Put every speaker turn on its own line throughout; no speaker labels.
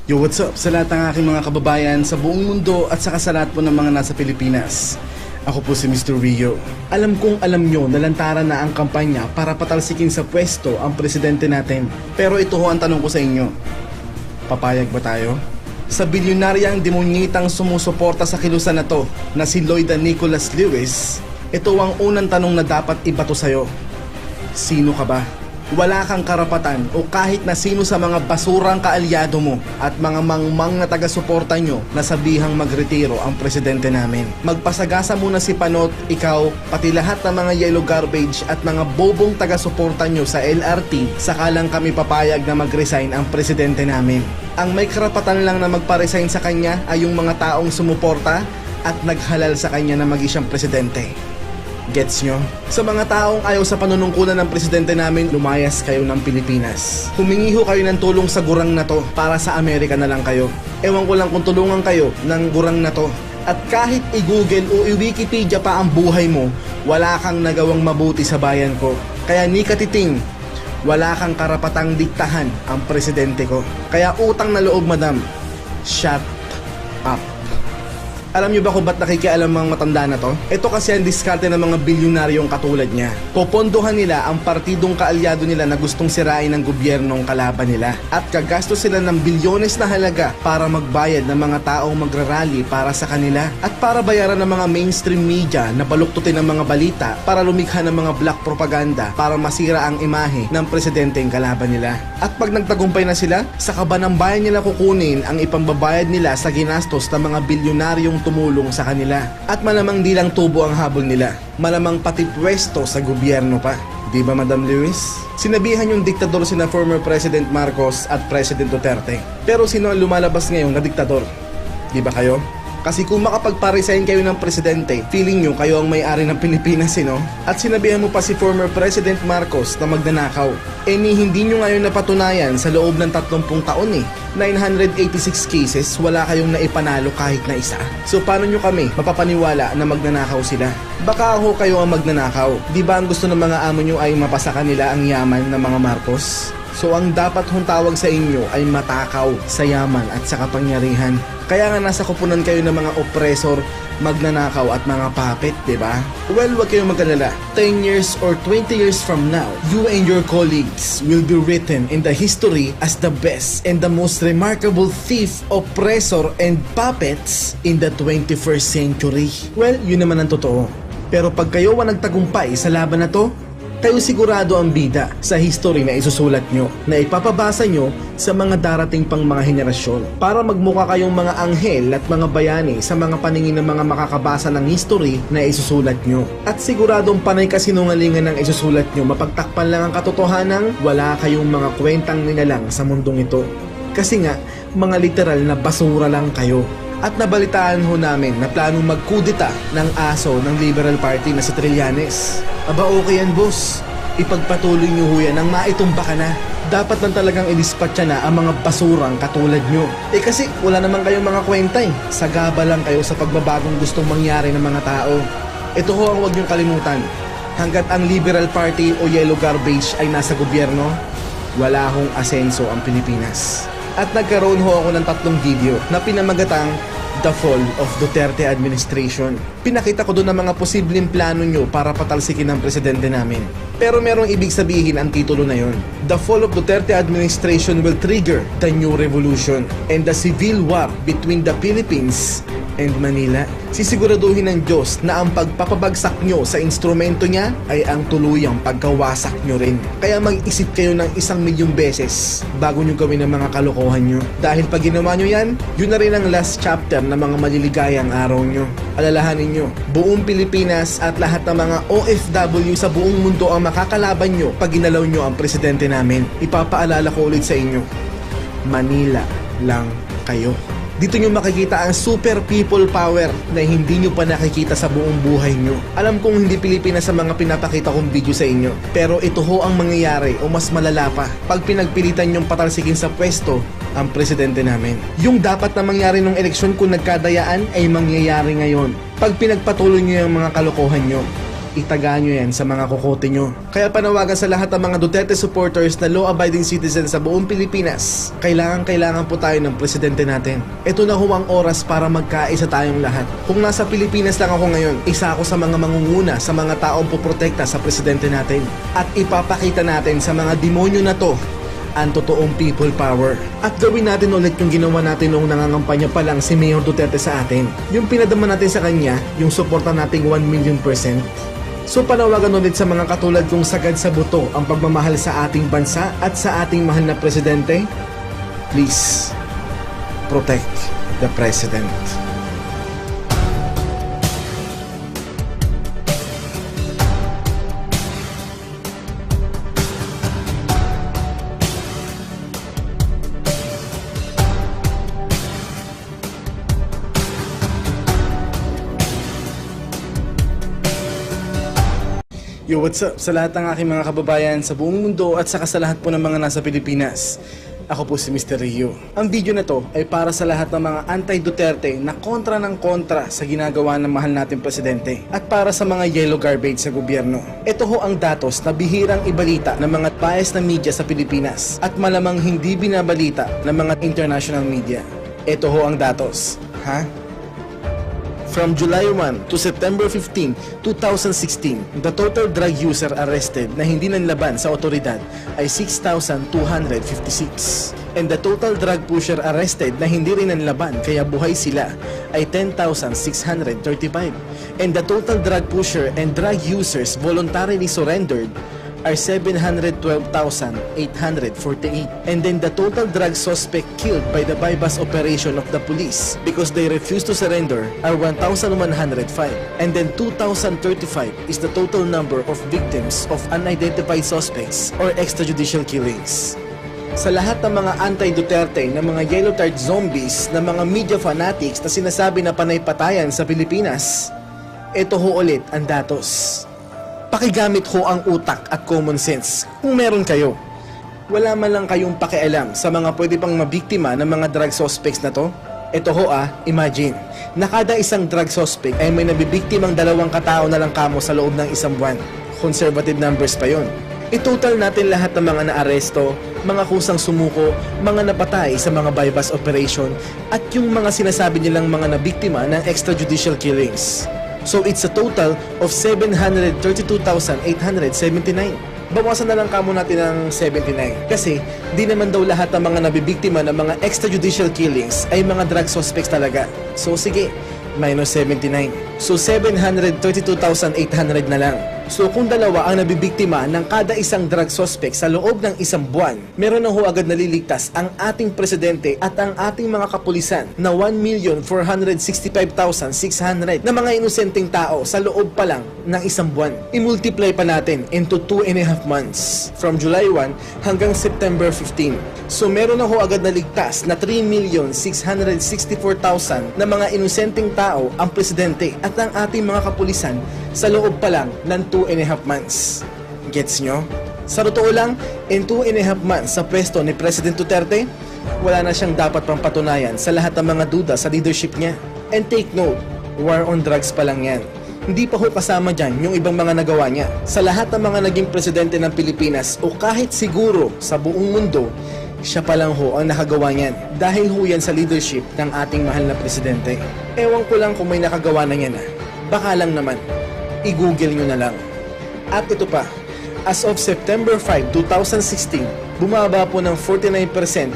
Yo, what's up sa lahat ng aking mga kababayan sa buong mundo at saka sa lahat po ng mga nasa Pilipinas. Ako po si Mr. Rio. Alam kong alam nyo na lantaran na ang kampanya para patalsikin sa pwesto ang presidente natin. Pero ito ho ang tanong ko sa inyo. Papayag ba tayo? Sa bilyonaryang demonyitang sumusuporta sa kilusan na to na si Lloyda Nicholas Lewis, ito ang unang tanong na dapat ibato sa'yo. Sino ka ba? Wala kang karapatan o kahit na sino sa mga basurang kaalyado mo at mga mangmang na taga-suporta nyo na sabihang magretiro ang presidente namin. Magpasagasa muna si Panot, ikaw, pati lahat ng mga yellow garbage at mga bobong taga-suporta nyo sa LRT, saka lang kami papayag na mag-resign ang presidente namin. Ang may karapatan lang na magpa-resign sa kanya ay yung mga taong sumuporta at naghalal sa kanya na maging siyang presidente. Gets nyo? Sa mga taong ayaw sa panunungkulan ng presidente namin, lumayas kayo ng Pilipinas. Humingi ho kayo ng tulong sa gurang na to para sa Amerika na lang kayo. Ewan ko lang kung tulungan kayo ng gurang na to. At kahit i-Google o i-Wikipedia pa ang buhay mo, wala kang nagawang mabuti sa bayan ko. Kaya ni katiting, wala kang karapatang diktahan ang presidente ko. Kaya utang na loob, madam, shut up. Alam nyo ba kung ba't nakikialam ang matanda na to? Ito kasi ang diskarte ng mga bilyonaryong katulad niya. Popondohan nila ang partidong kaalyado nila na gustong sirain ng gobyernong kalaban nila. At gagastos sila ng bilyones na halaga para magbayad ng mga taong magrarally para sa kanila. At para bayaran ng mga mainstream media na baluktutin ng mga balita para lumikha ng mga black propaganda para masira ang imahe ng presidenteng kalaban nila. At pag nagtagumpay na sila, sa kaba ng bayan nila kukunin ang ipambabayad nila sa ginastos ng mga bilyonaryong tumulong sa kanila. At malamang di lang tubo ang habol nila, malamang pati pwesto sa gobyerno pa. Di ba, Madam Lewis? Sinabihan yung diktador sina former President Marcos at President Duterte. Pero sino ang lumalabas ngayon na diktador? Di ba kayo? Kasi kung makapagpa-resign kayo ng presidente, feeling nyo kayo ang may-ari ng Pilipinas, no? At sinabihan mo pa si former President Marcos na magnanakaw. Hindi nyo ngayon napatunayan sa loob ng 30 taon 986 cases, wala kayong naipanalo kahit na isa. So paano nyo kami mapapaniwala na magnanakaw sila? Baka ako kayo ang magnanakaw. Di ba ang gusto ng mga amo nyo ay mapasa kanila ang yaman ng mga Marcos? So ang dapat hong tawag sa inyo ay matakaw sa yaman at sa kapangyarihan. Kaya nga nasa kupunan kayo ng mga oppressor, magnanakaw at mga puppet, diba? Well, wag kayong mag-alala. 10 years or 20 years from now, you and your colleagues will be written in the history as the best and the most remarkable thief, oppressor, and puppets in the 21st century. Well, yun naman ang totoo. Pero pag kayo ang nagtagumpay sa laban na to, kayo sigurado ang bida sa history na isusulat nyo, na ipapabasa nyo sa mga darating pang mga henerasyon para magmukha kayong mga anghel at mga bayani sa mga paningin ng mga makakabasa ng history na isusulat nyo. At siguradong panay kasinungalingan ng isusulat nyo, mapagtakpan lang ang katotohanan, wala kayong mga kwentang nilalang sa mundong ito. Kasi nga, mga literal na basura lang kayo. At nabalitaan ho namin na planong magkudita ng aso ng Liberal Party na si Trillanes. Aba, okay yan, boss. Ipagpatuloy nyo ho yan nang maitumba ka na. Dapat lang talagang i-dispatcha na ang mga basurang katulad nyo. Kasi wala naman kayong mga kwenta Sagaba lang kayo sa pagbabagong gustong mangyari ng mga tao. Ito ho ang huwag nyong kalimutan. Hanggat ang Liberal Party o Yellow Garbage ay nasa gobyerno, wala hong asenso ang Pilipinas. At nagkaroon ho ako ng 3 video na pinamagatang The Fall of Duterte Administration. Pinakita ko doon ang mga posibleng plano nyo para patalsikin ang presidente namin. Pero merong ibig sabihin ang titulo na yon. The Fall of Duterte Administration will trigger the new revolution and the civil war between the Philippines and Manila. Sisiguraduhin ng Diyos na ang pagpapabagsak nyo sa instrumento niya ay ang tuluyang pagkawasak nyo rin. Kaya mag-isip kayo ng 1,000,000 beses bago nyo gawin ang mga kalokohan nyo. Dahil pag ginawa nyo yan, yun na rin ang last chapter ng mga maliligayang araw nyo. Alalahanin nyo, buong Pilipinas at lahat ng mga OFW sa buong mundo ang makakalaban nyo pag ginalaw nyo ang presidente namin. Ipapaalala ko ulit sa inyo, Manila lang kayo. Dito nyo makikita ang super people power na hindi nyo pa nakikita sa buong buhay nyo. Alam kong hindi Pilipinas sa mga pinapakita kong video sa inyo, pero ito ho ang mangyayari o mas malala pa pag pinagpilitan nyong patalsikin sa pwesto ang presidente namin. Yung dapat na mangyari nung eleksyon kung nagkadayaan ay mangyayari ngayon pag pinagpatuloy nyo yung mga kalokohan nyo. itaga nyo yan sa mga kokote nyo. Kaya panawagan sa lahat ng mga Duterte supporters na law-abiding citizens sa buong Pilipinas, kailangan po tayo ng presidente natin. Ito na ho ang oras para magkaisa tayong lahat. Kung nasa Pilipinas lang ako ngayon, isa ako sa mga mangunguna sa mga taong poprotekta sa presidente natin. At ipapakita natin sa mga demonyo na to ang totoong people power. At gawin natin ulit yung ginawa natin noong nangangampanya pa lang si Mayor Duterte sa atin. Yung pinadama natin sa kanya, yung suporta nating 1,000,000%. So panawagan ulit sa mga katulad kong sagad sa buto ang pagmamahal sa ating bansa at sa ating mahal na presidente. Please, protect the president. Yo, what's up sa lahat ng aking mga kababayan sa buong mundo at saka sa lahat po ng mga nasa Pilipinas. Ako po si Mr. Rio. Ang video na to ay para sa lahat ng mga anti-Duterte na kontra ng kontra sa ginagawa ng mahal nating presidente at para sa mga yellow garbage sa gobyerno. Ito ho ang datos na bihirang ibalita ng mga biased na media sa Pilipinas at malamang hindi binabalita ng mga international media. Ito ho ang datos. From July 1 to September 15, 2016, the total drug user arrested na hindi nanlaban sa otoridad ay 6,256. And the total drug pusher arrested na hindi rin nanlaban kaya buhay sila ay 10,635. And the total drug pusher and drug users voluntarily surrendered are 712,848. And then the total drug suspect killed by the bypass operation of the police because they refused to surrender are 1,105. And then 2,035 is the total number of victims of unidentified suspects or extrajudicial killings. Sa lahat ng mga anti-Duterte na mga yellow tart zombies na mga media fanatics na sinasabi na panay-patayan sa Pilipinas, ito ho ulit ang datos. Pakigamit ho ang utak at common sense kung meron kayo. Wala man lang kayong pakialam sa mga pwede pang mabiktima ng mga drug suspects na to. Ito ho imagine, na kada isang drug suspect ay may nabibiktimang 2 katao na lang kamo sa loob ng isang buwan. Conservative numbers pa yon. I-total natin lahat ng mga naaresto, mga kusang sumuko, mga napatay sa mga bypass operation at yung mga sinasabi nilang mga nabiktima ng extrajudicial killings. So it's a total of 732,879. Bawasan na lang kamo natin ng 79 kasi di naman daw lahat ng mga nabibiktima ng mga extrajudicial killings ay mga drug suspects talaga. So sige, minus 79. So 732,800 na lang. So kung 2 ang nabibiktima ng kada isang drug suspect sa loob ng isang buwan, meron na ho agad naliligtas ang ating presidente at ang ating mga kapulisan na 1,465,600 na mga inosenteng tao sa loob pa lang ng isang buwan. I-multiply pa natin into 2.5 months from July 1 hanggang September 15. So meron na ho agad naligtas na 3,664,000 na mga inosenteng tao ang presidente at ang ating mga kapulisan sa loob pa lang ng 2.5 months. Gets nyo? Sa totoo lang, in 2.5 months sa pwesto ni President Duterte, wala na siyang dapat pang patunayan sa lahat ng mga duda sa leadership niya. And take note, war on drugs pa lang yan. Hindi pa ho kasama dyan yung ibang mga nagawa niya. Sa lahat ng mga naging presidente ng Pilipinas o kahit siguro sa buong mundo, siya pa lang ho ang nakagawa niyan. Dahil ho yan sa leadership ng ating mahal na presidente. Ewan ko lang kung may nakagawa na yan Baka lang naman. I-google nyo na lang. At ito pa, as of September 5, 2016, bumaba po ng 49%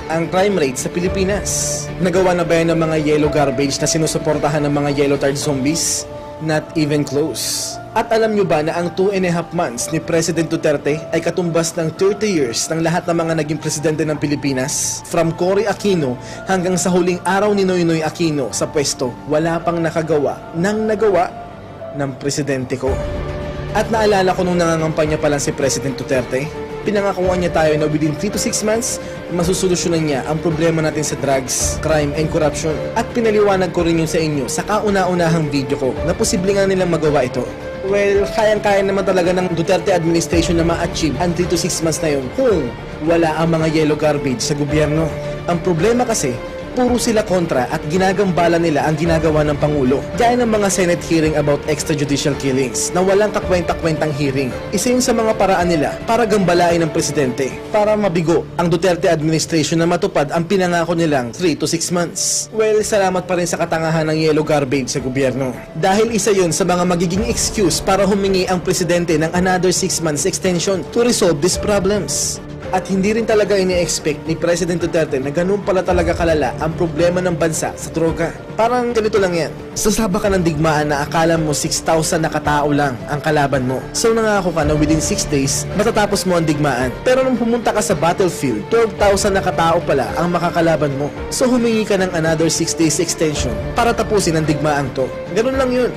ang crime rate sa Pilipinas. Nagawa na ba yan ng mga yellow garbage na sinusuportahan ng mga yellow tart zombies? Not even close. At alam nyo ba na ang 2.5 months ni President Duterte ay katumbas ng 30 years ng lahat ng mga naging presidente ng Pilipinas? From Cory Aquino hanggang sa huling araw ni Noynoy Aquino sa pwesto, wala pang nakagawa ng nagawa ng presidente ko. At naalala ko nung nangangampanya pa lang si President Duterte, pinangakuan niya tayo na within 3 to 6 months, masusolusyonan niya ang problema natin sa drugs, crime, and corruption. At pinaliwanag ko rin yun sa inyo sa kauna-unahang video ko na posible nga nilang magawa ito. Well, kayang-kaya naman talaga ng Duterte administration na ma-achieve ang 3 to 6 months na yun kung wala ang mga yellow garbage sa gobyerno. Ang problema kasi, puro sila kontra at ginagambala nila ang ginagawa ng Pangulo. Gaya ng mga Senate hearing about extrajudicial killings na walang kakwenta-kwentang hearing. Isa yun sa mga paraan nila para gambalain ng presidente, para mabigo ang Duterte administration na matupad ang pinangako nilang 3 to 6 months. Well, salamat pa rin sa katangahan ng yellow garbage sa gobyerno. Dahil isa yun sa mga magiging excuse para humingi ang presidente ng another 6 months extension to resolve these problems. At hindi rin talaga ini-expect ni President Duterte na ganun pala talaga kalala ang problema ng bansa sa droga. Parang ganito lang yan. Sasaba ka ng digmaan na akala mo 6,000 na katao lang ang kalaban mo. So nangako ka na within 6 days, matatapos mo ang digmaan. Pero nung pumunta ka sa battlefield, 12,000 na katao pala ang makakalaban mo. So humingi ka ng another 6 days extension para tapusin ang digmaan to. Ganun lang yun.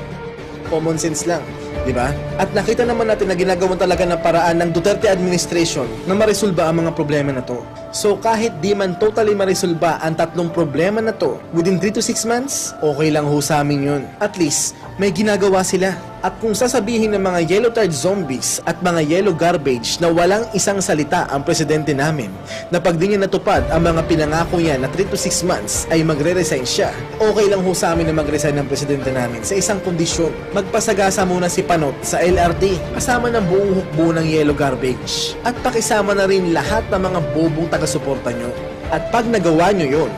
Common sense lang. Diba? At nakita naman natin na ginagawan talaga ng paraan ng Duterte administration na maresolba ang mga problema na to. So kahit di man totally maresolba ang tatlong problema na to within 3 to 6 months, okay lang ho sa amin yun. At least, may ginagawa sila. At kung sasabihin ng mga yellow-tard zombies at mga yellow garbage na walang isang salita ang presidente namin, na pag di niya natupad ang mga pinangako niya na 3 to 6 months ay magre-resign siya, okay lang ho sa amin na mag-resign ng presidente namin sa isang kondisyon. Magpasagasa muna si Panot sa LRT kasama ng buong hukbo ng yellow garbage. At pakisama na rin lahat ng mga bobong taga-suporta nyo. At pag nagawa nyo yun,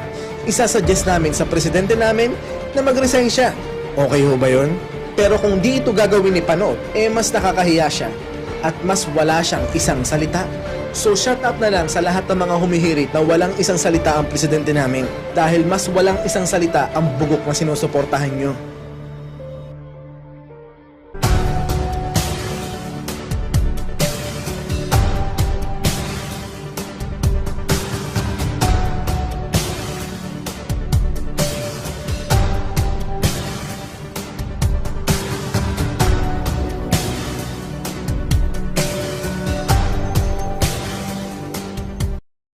isasuggest namin sa presidente namin na mag-resign siya. Okay ho ba yun? Pero kung di ito gagawin ni Panot, mas nakakahiya siya at mas wala siyang isang salita. So shut up na lang sa lahat ng mga humihirit na walang isang salita ang presidente namin dahil mas walang isang salita ang bugok na sinusuportahan nyo.